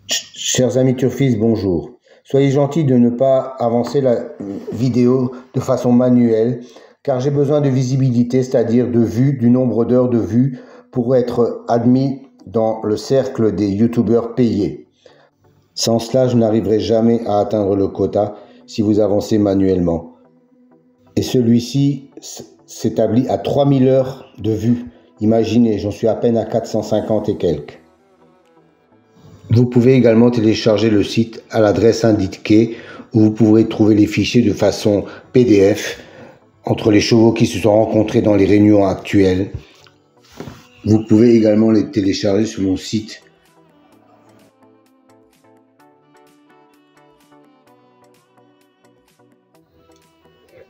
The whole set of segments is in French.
Chers amis turfistes, bonjour. Soyez gentils de ne pas avancer la vidéo de façon manuelle, car j'ai besoin de visibilité, c'est-à-dire de vues, du nombre d'heures de vues pour être admis dans le cercle des youtubeurs payés. Sans cela, je n'arriverai jamais à atteindre le quota si vous avancez manuellement. Et celui-ci s'établit à 3000 heures de vues. Imaginez, j'en suis à peine à 450 et quelques. Vous pouvez également télécharger le site à l'adresse indiquée où vous pourrez trouver les fichiers de façon PDF entre les chevaux qui se sont rencontrés dans les réunions actuelles. Vous pouvez également les télécharger sur mon site.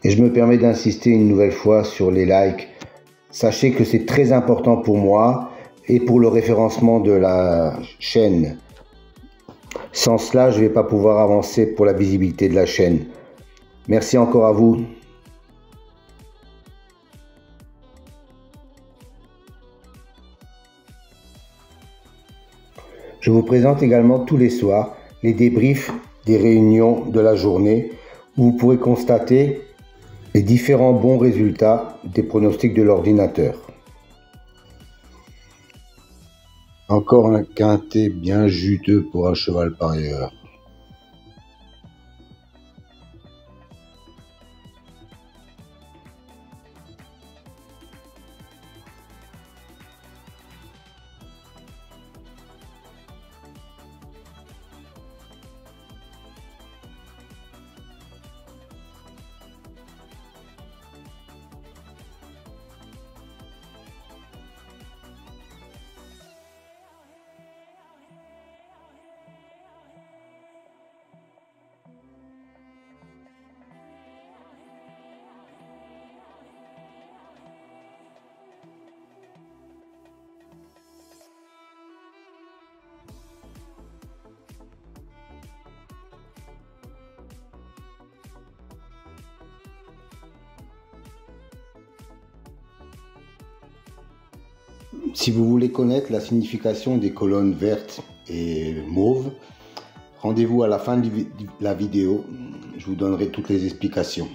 Et je me permets d'insister une nouvelle fois sur les likes. Sachez que c'est très important pour moi et pour le référencement de la chaîne. Sans cela, je ne vais pas pouvoir avancer pour la visibilité de la chaîne. Merci encore à vous. Je vous présente également tous les soirs les débriefs des réunions de la journée où vous pourrez constater les différents bons résultats des pronostics de l'ordinateur. Encore un quintet bien juteux pour un cheval parieur. Si vous voulez connaître la signification des colonnes vertes et mauves, rendez-vous à la fin de la vidéo, je vous donnerai toutes les explications.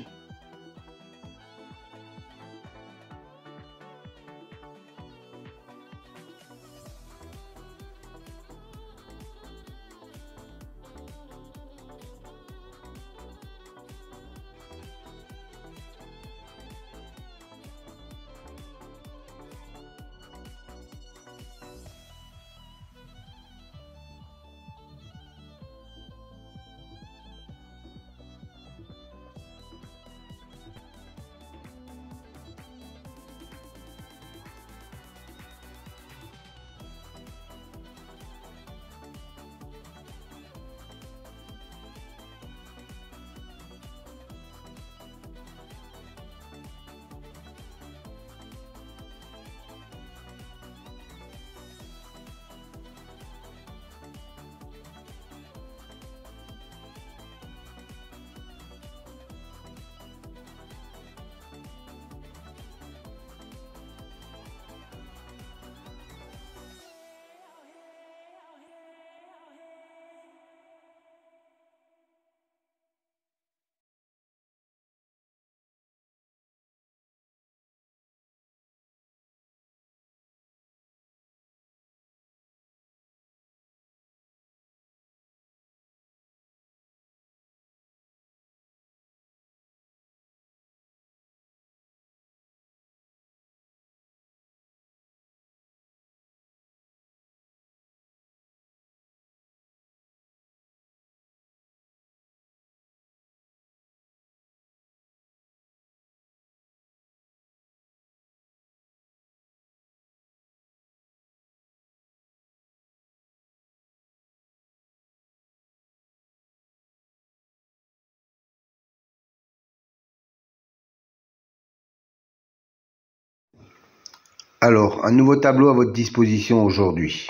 Alors, un nouveau tableau à votre disposition aujourd'hui.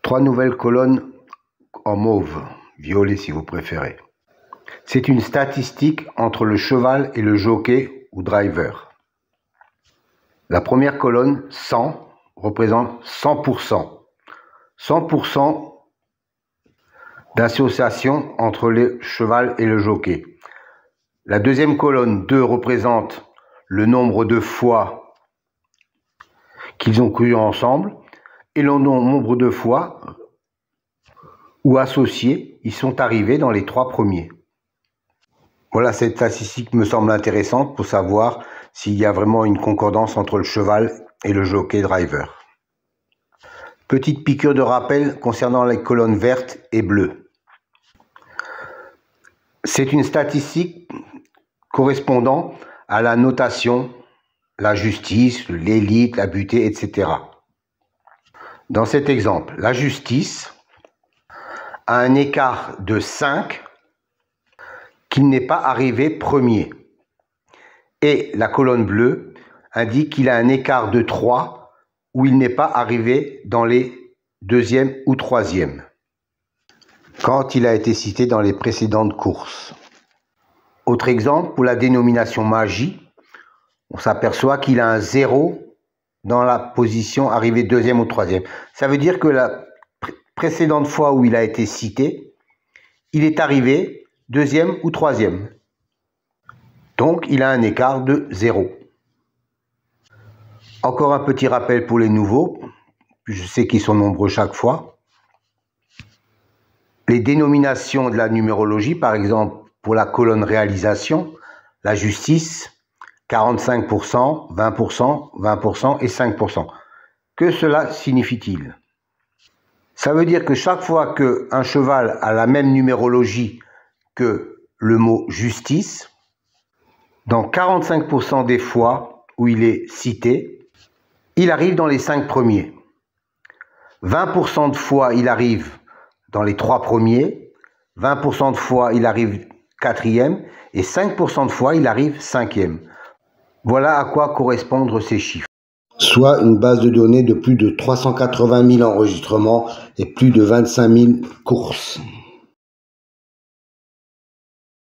3 nouvelles colonnes en mauve, violet si vous préférez. C'est une statistique entre le cheval et le jockey ou driver. La première colonne, 100, représente 100%. 100% d'association entre le cheval et le jockey. La deuxième colonne 2 représente le nombre de fois qu'ils ont couru ensemble et le nombre de fois où associés ils sont arrivés dans les 3 premiers. Voilà, cette statistique me semble intéressante pour savoir s'il y a vraiment une concordance entre le cheval et le jockey driver. Petite piqûre de rappel concernant les colonnes vertes et bleues. C'est une statistique correspondant à la notation, la justice, l'élite, la butée, etc. Dans cet exemple, la justice a un écart de 5 qu'il n'est pas arrivé premier. Et la colonne bleue indique qu'il a un écart de 3 où il n'est pas arrivé dans les 2e ou 3e, quand il a été cité dans les précédentes courses. Autre exemple, pour la dénomination magie, on s'aperçoit qu'il a un 0 dans la position arrivée 2e ou 3e. Ça veut dire que la précédente fois où il a été cité, il est arrivé 2e ou 3e. Donc, il a un écart de 0. Encore un petit rappel pour les nouveaux, je sais qu'ils sont nombreux chaque fois. Les dénominations de la numérologie, par exemple, pour la colonne réalisation, la justice, 45%, 20%, 20% et 5%. Que cela signifie-t-il? Ça veut dire que chaque fois qu'un cheval a la même numérologie que le mot justice, dans 45% des fois où il est cité, il arrive dans les 5 premiers. 20% de fois, il arrive dans les 3 premiers. 20% de fois, il arrive 4e. Et 5% de fois, il arrive 5e. Voilà à quoi correspondent ces chiffres. Soit une base de données de plus de 380 000 enregistrements et plus de 25 000 courses.